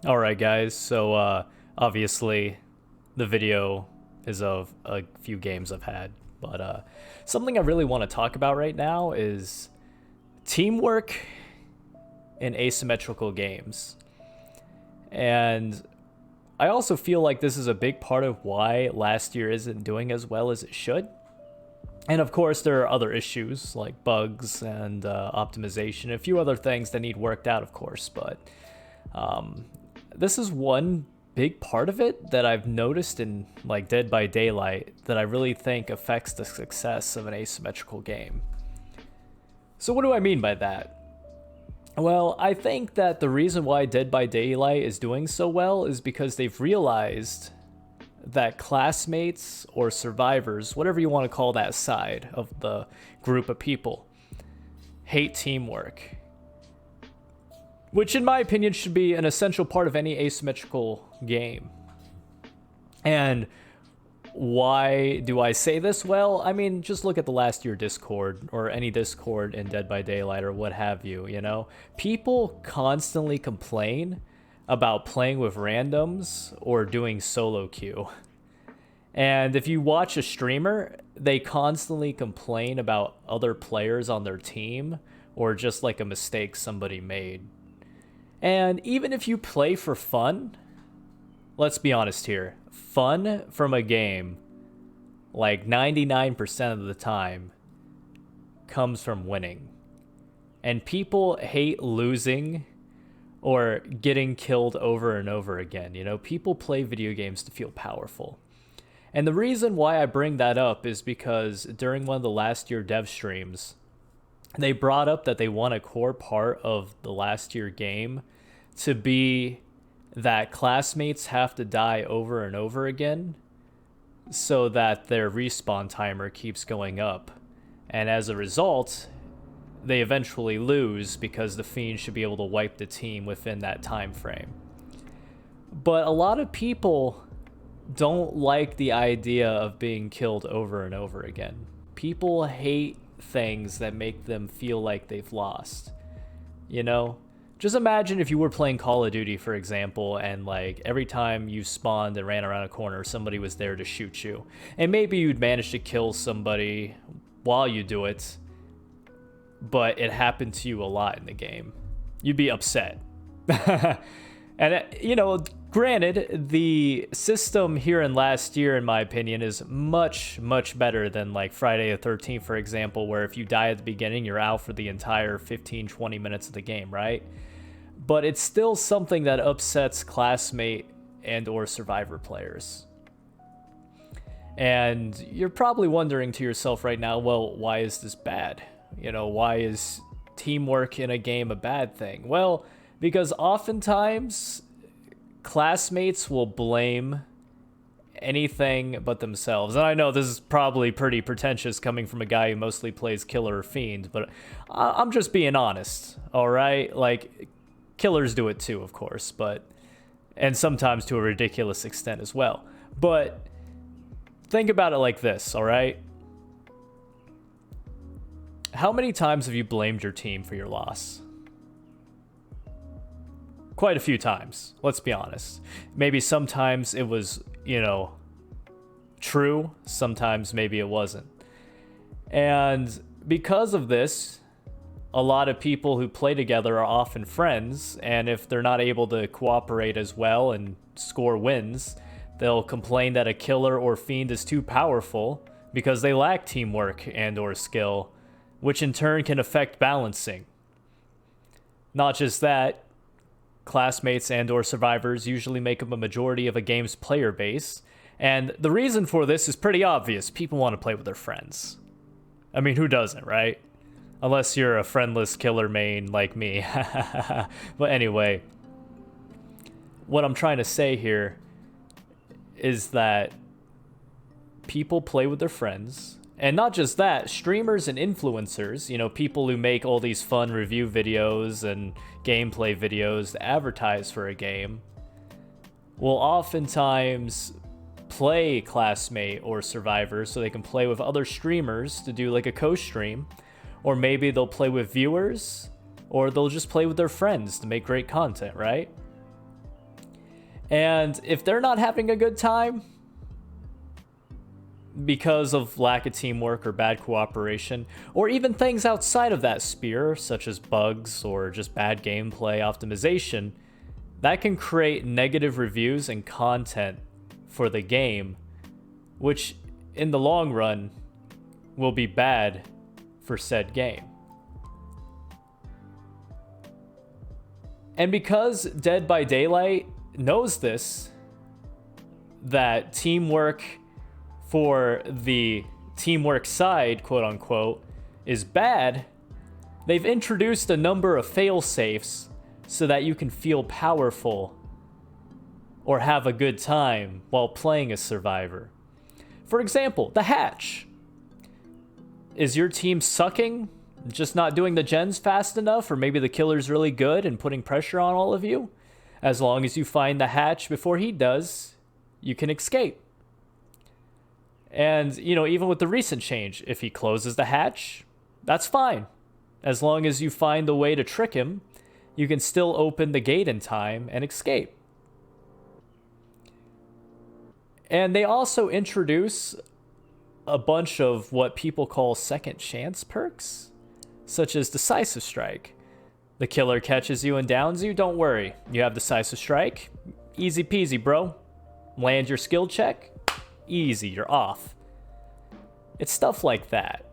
All right, guys. So obviously, the video is of a few games I've had, but something I really want to talk about right now is teamwork in asymmetrical games. And I also feel like this is a big part of why last year isn't doing as well as it should. And of course, there are other issues like bugs and optimization, a few other things that need worked out, of course. But um, this is one big part of it that I've noticed in like Dead by Daylight that I really think affects the success of an asymmetrical game. So what do I mean by that? Well, I think that the reason why Dead by Daylight is doing so well is because they've realized that classmates or survivors, whatever you want to call that side of the group of people, hate teamwork. Which, in my opinion, should be an essential part of any asymmetrical game. And why do I say this? Well, I mean, just look at the last year Discord or any Discord in Dead by Daylight or what have you, you know? People constantly complain about playing with randoms or doing solo queue. And if you watch a streamer, they constantly complain about other players on their team or just like a mistake somebody made. And even if you play for fun, let's be honest here, fun from a game, like 99% of the time, comes from winning. And people hate losing or getting killed over and over again. You know, people play video games to feel powerful. And the reason why I bring that up is because during one of the last year dev streams, they brought up that they want a core part of the last year game to be that classmates have to die over and over again so that their respawn timer keeps going up. And as a result, they eventually lose because the Fiend should be able to wipe the team within that time frame. But a lot of people don't like the idea of being killed over and over again. People hate things that make them feel like they've lost. You know? Just imagine if you were playing Call of Duty, for example, and like every time you spawned and ran around a corner, somebody was there to shoot you. And maybe you'd manage to kill somebody while you do it, but it happened to you a lot in the game. You'd be upset. And, you know, granted, the system here in last year, in my opinion, is much, much better than like Friday the 13th, for example, where if you die at the beginning, you're out for the entire 15, 20 minutes of the game, right? But it's still something that upsets classmate and or survivor players. And you're probably wondering to yourself right now, well, why is this bad? You know, why is teamwork in a game a bad thing? Well, because oftentimes classmates will blame anything but themselves. And I know this is probably pretty pretentious coming from a guy who mostly plays killer or fiend, but I'm just being honest, all right? Like, killers do it too, of course, and sometimes to a ridiculous extent as well. But think about it like this, all right? How many times have you blamed your team for your loss? Quite a few times, let's be honest. Maybe sometimes it was, you know, true. Sometimes maybe it wasn't. And because of this, a lot of people who play together are often friends, and if they're not able to cooperate as well and score wins, they'll complain that a killer or fiend is too powerful because they lack teamwork and or skill, which in turn can affect balancing. Not just that, classmates and or survivors usually make up a majority of a game's player base, and the reason for this is pretty obvious. People want to play with their friends. I mean, who doesn't, right? Unless you're a friendless killer main like me. But anyway, what I'm trying to say here is that people play with their friends. And not just that, streamers and influencers, you know, people who make all these fun review videos and gameplay videos to advertise for a game, will oftentimes play classmate or survivor so they can play with other streamers to do like a co-stream. Or maybe they'll play with viewers, or they'll just play with their friends to make great content, right? And if they're not having a good time because of lack of teamwork or bad cooperation, or even things outside of that sphere, such as bugs or just bad gameplay optimization, that can create negative reviews and content for the game, which in the long run will be bad for said game. And because Dead by Daylight knows this, that teamwork for the teamwork side, quote unquote, is bad, they've introduced a number of fail-safes so that you can feel powerful or have a good time while playing a survivor. For example, the hatch. Is your team sucking? Just not doing the gens fast enough? Or maybe the killer's really good and putting pressure on all of you? As long as you find the hatch before he does, you can escape. And, you know, even with the recent change, if he closes the hatch, that's fine. As long as you find the way to trick him, you can still open the gate in time and escape. And they also introduce a bunch of what people call second chance perks, such as Decisive Strike. The killer catches you and downs you, don't worry. You have Decisive Strike, easy peasy, bro. Land your skill check, easy, you're off. It's stuff like that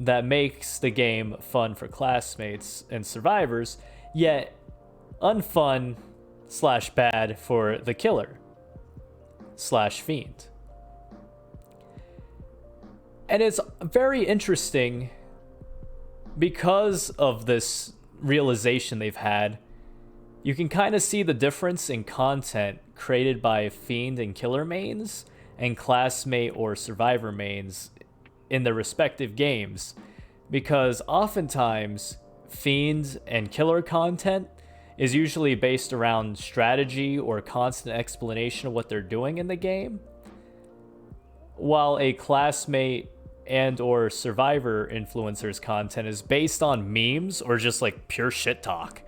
that makes the game fun for classmates and survivors, yet unfun / bad for the killer / fiend. And it's very interesting because of this realization they've had. You can kind of see the difference in content created by fiend and killer mains and classmate or survivor mains in their respective games, because oftentimes fiend and killer content is usually based around strategy or constant explanation of what they're doing in the game, while a classmate and or survivor influencers content is based on memes or just like pure shit talk.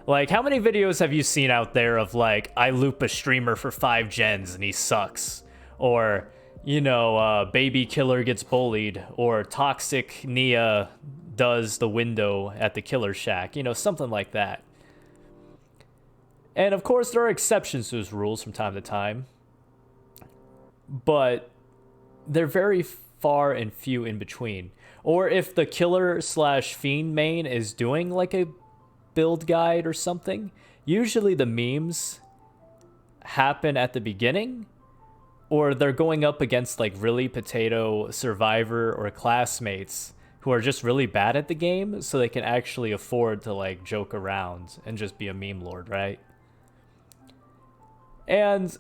Like, how many videos have you seen out there of like, I loop a streamer for 5 gens and he sucks, or, you know, baby killer gets bullied, or toxic Nia does the window at the killer shack, you know, something like that. And of course there are exceptions to those rules from time to time, but they're very far and few in between. Or if the killer / fiend main is doing like a build guide or something, usually the memes happen at the beginning, or they're going up against like really potato survivor or classmates who are just really bad at the game, so they can actually afford to like joke around and just be a meme lord, right? And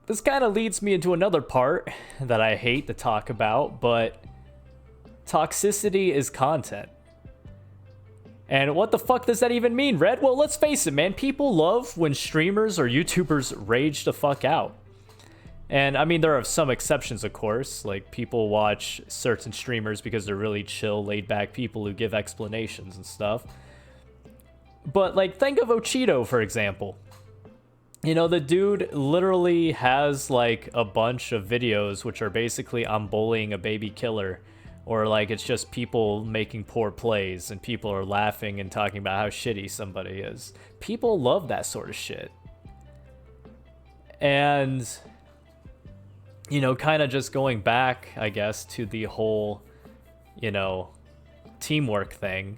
this kind of leads me into another part that I hate to talk about, but toxicity is content. And what the fuck does that even mean, Red? Well, let's face it, man. People love when streamers or YouTubers rage the fuck out. And I mean, there are some exceptions, of course. Like, people watch certain streamers because they're really chill, laid-back people who give explanations and stuff. But, like, think of Ochito, for example. You know, the dude literally has, like, a bunch of videos which are basically, I'm bullying a baby killer. Or, like, it's just people making poor plays and people are laughing and talking about how shitty somebody is. People love that sort of shit. And, you know, kind of just going back, I guess, to the whole, you know, teamwork thing.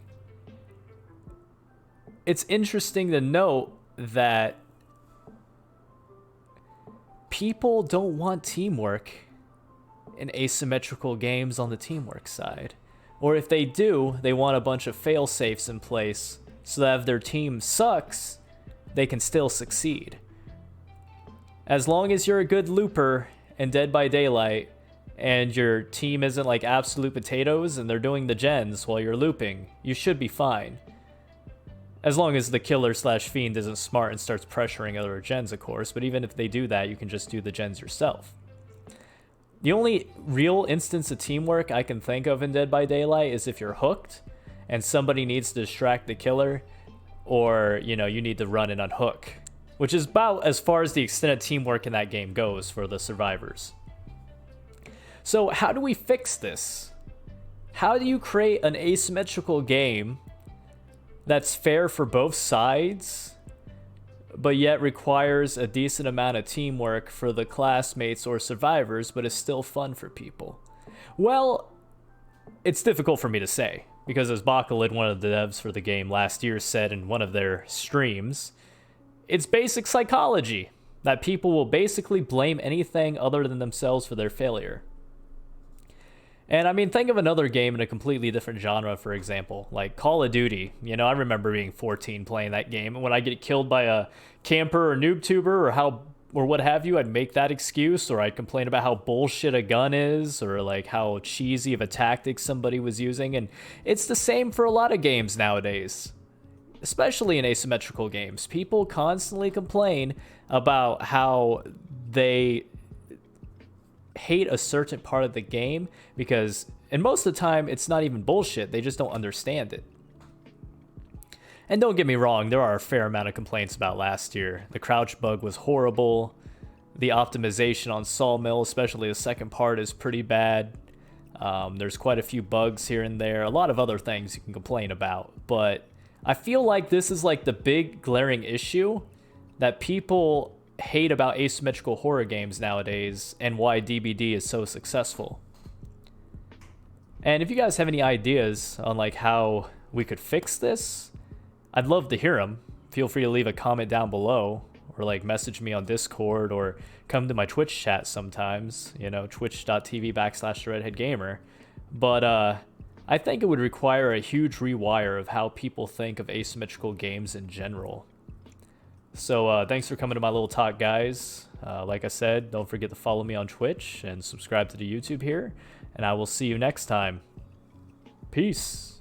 It's interesting to note that people don't want teamwork in asymmetrical games on the teamwork side. Or if they do, they want a bunch of fail-safes in place so that if their team sucks, they can still succeed. As long as you're a good looper in Dead by Daylight and your team isn't like absolute potatoes and they're doing the gens while you're looping, you should be fine. As long as the killer / fiend isn't smart and starts pressuring other gens, of course, but even if they do that, you can just do the gens yourself. The only real instance of teamwork I can think of in Dead by Daylight is if you're hooked and somebody needs to distract the killer, or, you know, you need to run and unhook which is about as far as the extent of teamwork in that game goes for the survivors. So how do we fix this? How do you create an asymmetrical game that's fair for both sides, but yet requires a decent amount of teamwork for the classmates or survivors, but is still fun for people? Well, it's difficult for me to say, because as Bakalid, one of the devs for the game last year, said in one of their streams, it's basic psychology, that people will basically blame anything other than themselves for their failure. And I mean, think of another game in a completely different genre, for example, like Call of Duty. You know, I remember being 14 playing that game, and when I get killed by a camper or noob tuber or what have you, I'd make that excuse, or I'd complain about how bullshit a gun is, or like how cheesy of a tactic somebody was using. And it's the same for a lot of games nowadays, especially in asymmetrical games. People constantly complain about how they hate a certain part of the game because, and most of the time, it's not even bullshit. They just don't understand it. And don't get me wrong, there are a fair amount of complaints about last year. The crouch bug was horrible. The optimization on Sawmill, especially the second part, is pretty bad. There's quite a few bugs here and there. A lot of other things you can complain about. But I feel like this is like the big glaring issue that people hate about asymmetrical horror games nowadays, and why DBD is so successful. And if you guys have any ideas on like how we could fix this, I'd love to hear them. Feel free to leave a comment down below, or like message me on Discord, or come to my Twitch chat sometimes, you know, twitch.tv/TheRedHeadGamer. But I think it would require a huge rewire of how people think of asymmetrical games in general. So thanks for coming to my little talk, guys. Like I said, don't forget to follow me on Twitch and subscribe to the YouTube here. And I will see you next time. Peace.